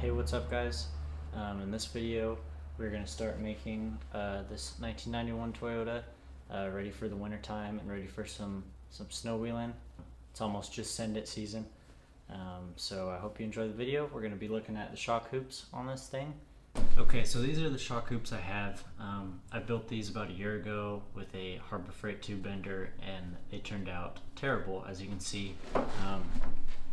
Hey, what's up guys? In this video we're going to start making this 1991 Toyota ready for the winter time and ready for some snow wheeling. It's almost just send it season, so I hope you enjoy the video. We're going to be looking at the shock hoops on this thing. Okay, so these are the shock hoops I have. I built these about a year ago with a Harbor Freight tube bender and they turned out terrible, as you can see.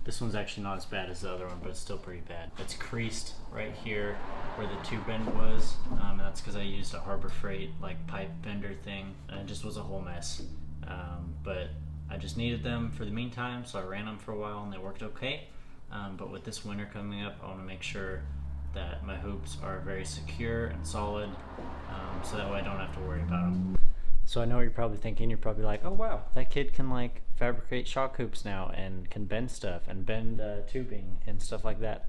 This one's actually not as bad as the other one, but it's still pretty bad. It's creased right here where the tube bend was, and that's because I used a Harbor Freight like pipe bender thing, and it just was a whole mess. But I just needed them for the meantime, so I ran them for a while and they worked okay. But with this winter coming up, I want to make sure that my hoops are very secure and solid, so that way I don't have to worry about them. So I know what you're probably thinking. You're probably like, oh wow, that kid can like fabricate shock hoops now and can bend stuff and bend tubing and stuff like that.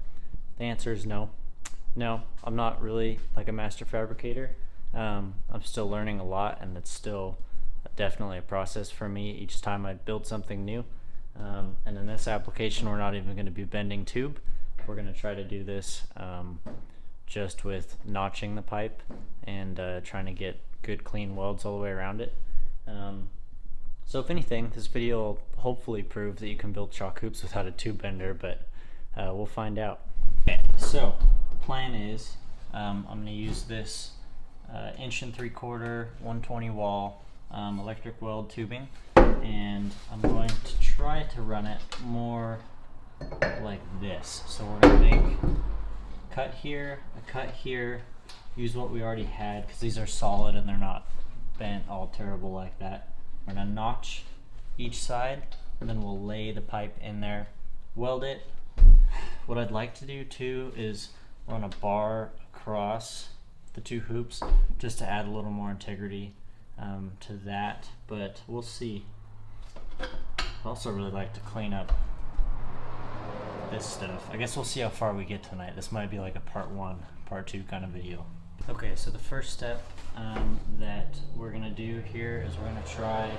The answer is no. No, I'm not really like a master fabricator. I'm still learning a lot, and it's still definitely a process for me each time I build something new. And in this application, we're not even going to be bending tube. We're going to try to do this just with notching the pipe and trying to get good clean welds all the way around it. So if anything, this video will hopefully prove that you can build shock hoops without a tube bender, but we'll find out. Okay, so the plan is I'm going to use this 1 3/4 120 wall electric weld tubing, and I'm going to try to run it more like this. So we're going to make a cut here, use what we already had because these are solid and they're not bent all terrible like that. We're going to notch each side, and then we'll lay the pipe in there, weld it. What I'd like to do too is run a bar across the two hoops just to add a little more integrity to that, but we'll see. I also really like to clean up this stuff. I guess we'll see how far we get tonight. This might be like a part 1, part 2 kind of video. Okay, so the first step that we're gonna do here is we're gonna try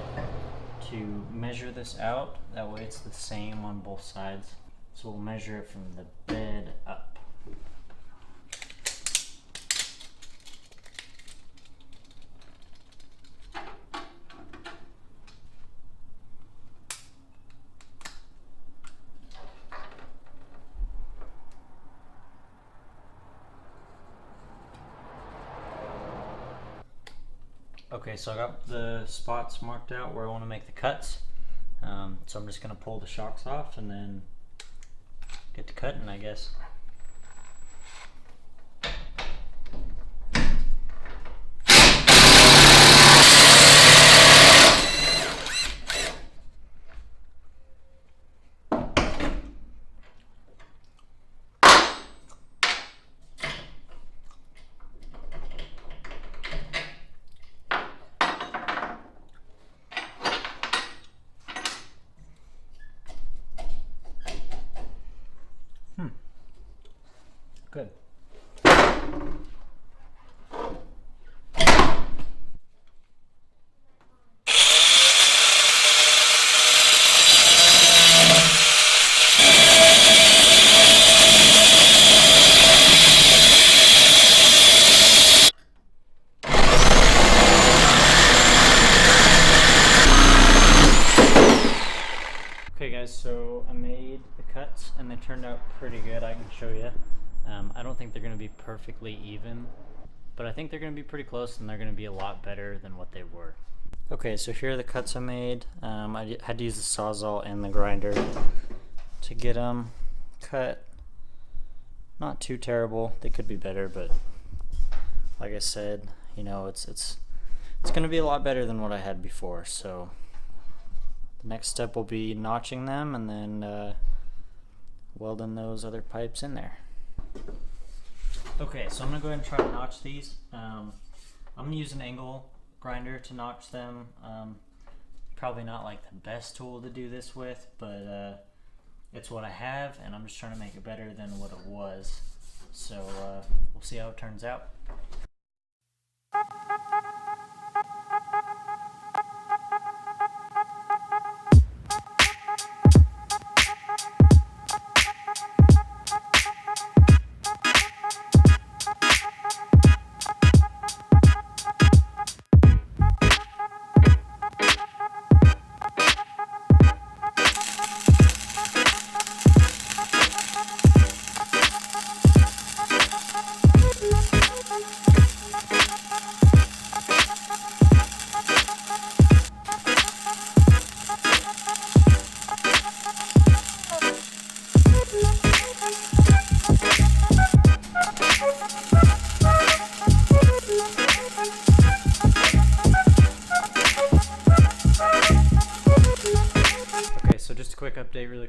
to measure this out. That way it's the same on both sides. So we'll measure it from the bed up. Okay, so I got the spots marked out where I want to make the cuts. So I'm just going to pull the shocks off and then get to cutting, I guess. Good. Okay guys, so I made the cuts and they turned out pretty good. I can show you. I don't think they're going to be perfectly even, but I think they're going to be pretty close, and they're going to be a lot better than what they were. Okay, so here are the cuts I made. I had to use the Sawzall and the grinder to get them cut. Not too terrible. They could be better, but like I said, you know, it's going to be a lot better than what I had before. So the next step will be notching them and then welding those other pipes in there. Okay, so I'm going to go ahead and try to notch these. I'm going to use an angle grinder to notch them. Probably not like the best tool to do this with, but it's what I have, and I'm just trying to make it better than what it was. So we'll see how it turns out.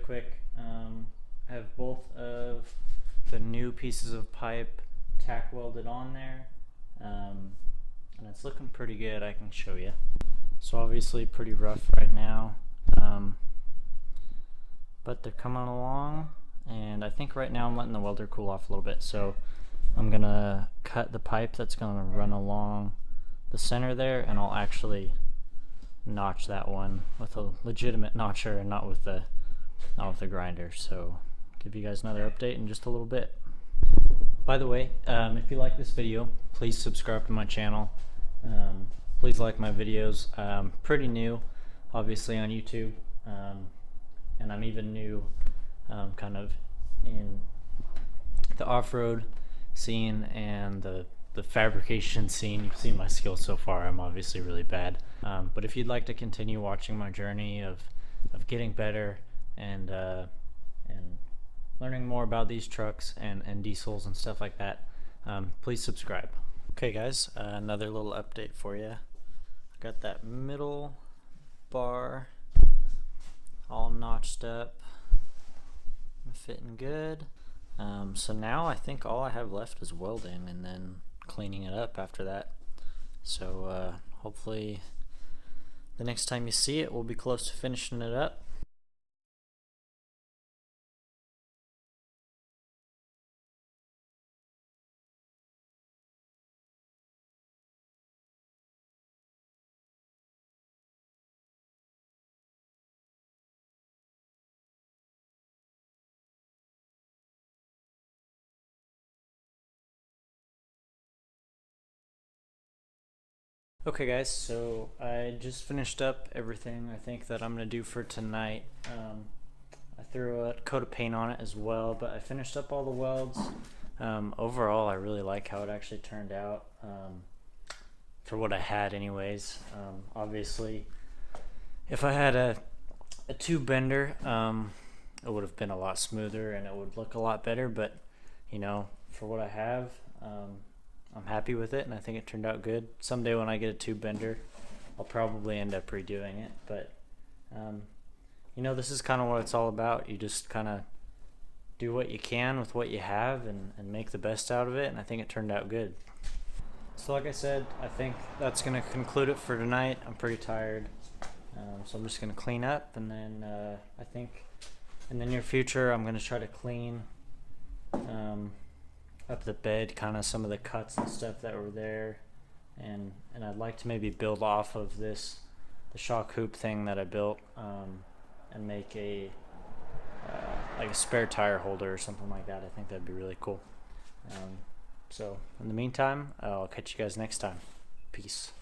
quick. I have both of the new pieces of pipe tack welded on there, and it's looking pretty good. I can show you. So obviously pretty rough right now, but they're coming along, and I think right now I'm letting the welder cool off a little bit, so I'm gonna cut the pipe that's gonna run along the center there, and I'll actually notch that one with a legitimate notcher and not with the grinder. So give you guys another update in just a little bit. By the way, if you like this video, please subscribe to my channel. Please like my videos. I'm pretty new, obviously, on YouTube, and I'm even new kind of in the off-road scene and the fabrication scene. You've seen my skills so far. I'm obviously really bad, but if you'd like to continue watching my journey of getting better and learning more about these trucks and diesels and stuff like that, please subscribe. Okay guys, another little update for you. I got that middle bar all notched up, fitting good. So now I think all I have left is welding and then cleaning it up after that. So hopefully the next time you see it, we'll be close to finishing it up. Okay guys, so I just finished up everything I think that I'm gonna do for tonight. I threw a coat of paint on it as well, but I finished up all the welds. Overall, I really like how it actually turned out, for what I had anyways. Obviously, if I had a tube bender, it would have been a lot smoother and it would look a lot better, but you know, for what I have, I'm happy with it, and I think it turned out good. Someday when I get a tube bender, I'll probably end up redoing it, but you know, this is kind of what it's all about. You just kind of do what you can with what you have and make the best out of it, and I think it turned out good. So like I said, I think that's going to conclude it for tonight. I'm pretty tired, so I'm just going to clean up, and then I think in the near future I'm going to try to clean up the bed, kind of some of the cuts and stuff that were there, and I'd like to maybe build off of the shock hoop thing that I built, and make a like a spare tire holder or something like that. I think that'd be really cool. So in the meantime, I'll catch you guys next time. Peace.